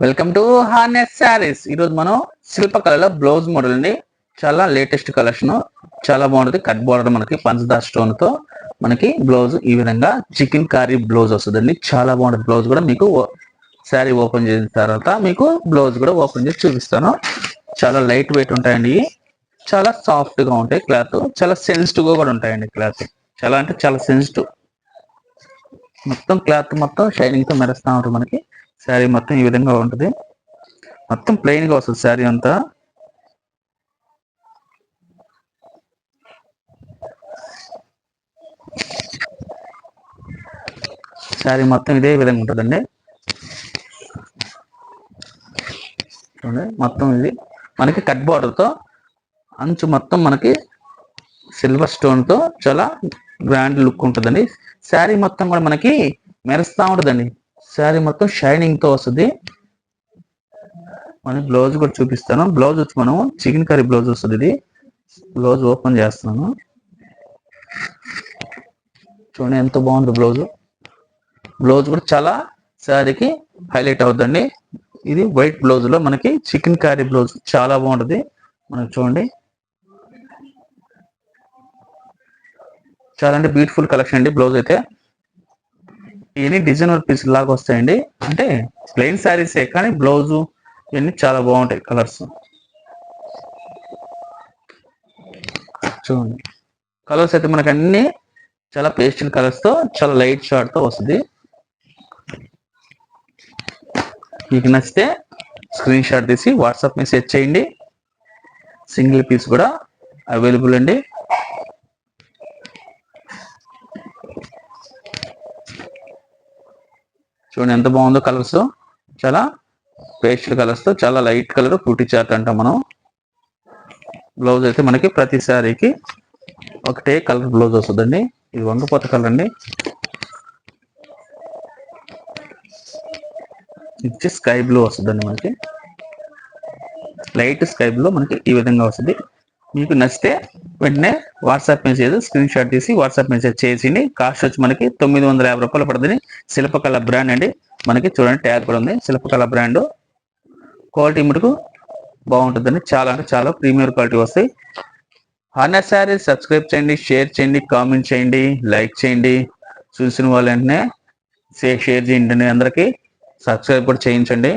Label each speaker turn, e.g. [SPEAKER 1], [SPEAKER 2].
[SPEAKER 1] Welcome to harness saris. ఈరోజు మనం శిల్పకళలో blouse model అండి. చాలా లేటెస్ట్ కలెక్షన్, చాలా బాగుంటుంది. కట్ బోర్డర్ మనకి పంచదార స్టోన్ తో మనకి బ్లౌజ్ ఈ విధంగా చికెన్ కారీ బ్లౌజ్ వస్తుందండి. చాలా బాగుంటుంది. బ్లౌజ్ కూడా మీకు శారీ ఓపెన్ చేసిన తర్వాత మీకు బ్లౌజ్ కూడా ఓపెన్ చేసి చూపిస్తాను. చాలా లైట్ వెయిట్ ఉంటాయండి. చాలా సాఫ్ట్ గా ఉంటాయి. క్లాత్ చాలా సెన్సిటివ్ గా కూడా ఉంటాయండి. క్లాత్ చాలా అంటే చాలా సెన్సిటివ్. మొత్తం క్లాత్ మొత్తం షైనింగ్ తో మెరుస్తా ఉంటుంది. మనకి శారీ మొత్తం ఈ విధంగా ఉంటుంది. మొత్తం ప్లెయిన్ గా వస్తుంది శారీ అంతా. శారీ మొత్తం ఇదే విధంగా ఉంటుందండి. చూడండి, మొత్తం ఇది మనకి కట్ బార్డర్ తో అంచు మొత్తం మనకి సిల్వర్ స్టోన్ తో చాలా గ్రాండ్ లుక్ ఉంటుందండి. శారీ మొత్తం కూడా మనకి మెరుస్తా ఉంటుందండి. శారీ మొత్తం షైనింగ్ తో వస్తుంది. మన బ్లౌజ్ కూడా చూపిస్తాను. బ్లౌజ్ వచ్చి మనం చికెన్ కర్రీ బ్లౌజ్ వస్తుంది. ఇది బ్లౌజ్ ఓపెన్ చేస్తున్నాను. చూడండి ఎంత బాగుంది బ్లౌజ్. బ్లౌజ్ కూడా చాలా శారీకి హైలైట్ అవుతుందండి. ఇది వైట్ బ్లౌజ్ లో మనకి చికెన్ కర్రీ బ్లౌజ్ చాలా బాగుంటుంది. మనకి చూడండి, చాలా అంటే బ్యూటిఫుల్ కలెక్షన్ అండి. బ్లౌజ్ అయితే ఇవన్నీ డిజైనర్ పీస్ లాగా వస్తాయండి. అంటే ప్లెయిన్ శారీసే కానీ బ్లౌజ్ ఇవన్నీ చాలా బాగుంటాయి. కలర్స్ చూడండి. కలర్స్ అయితే మనకి అన్ని చాలా పేస్టల్ కలర్స్ తో చాలా లైట్ షార్ట్ తో వస్తుంది. మీకు నచ్చితే స్క్రీన్ షాట్ తీసి వాట్సాప్ మెసేజ్ చేయండి. సింగిల్ పీస్ కూడా అవైలబుల్ అండి. చూడండి ఎంత బాగుందో కలర్స్. చాలా పేస్టల్ కలర్స్ తో చాలా లైట్ కలర్ ఫ్రూటీ చార్ట్ అంటాం మనం. బ్లౌజ్ అయితే మనకి ప్రతి శారీకి ఒకటే కలర్ బ్లౌజ్ వస్తుందండి. ఇది వంగపోత కలర్ అండి. ఇది స్కై బ్లూ వస్తుందండి. మనకి లైట్ స్కై బ్లూ మనకి ఈ విధంగా వస్తుంది. మీకు నచ్చితే వెంటనే వాట్సాప్ మెసేజ్ స్క్రీన్ షాట్ తీసి వాట్సాప్ మెసేజ్ చేసిండి. కాస్ట్ వచ్చి మనకి 950 రూపాయలు పడుతుంది. శిల్పకళ బ్రాండ్ అండి. మనకి చూడండి ట్యాగ్ కూడా ఉంది. శిల్పకళ బ్రాండ్ క్వాలిటీ మటుకు బాగుంటుందండి. చాలా అంటే చాలా ప్రీమియం క్వాలిటీ వస్తాయి. హార్నెస్ శారీస్ సబ్స్క్రైబ్ చేయండి, షేర్ చేయండి, కామెంట్ చేయండి, లైక్ చేయండి. చూసిన వాళ్ళు వెంటనే షేర్ చేయండి. అందరికీ సబ్స్క్రైబ్ కూడా చేయించండి.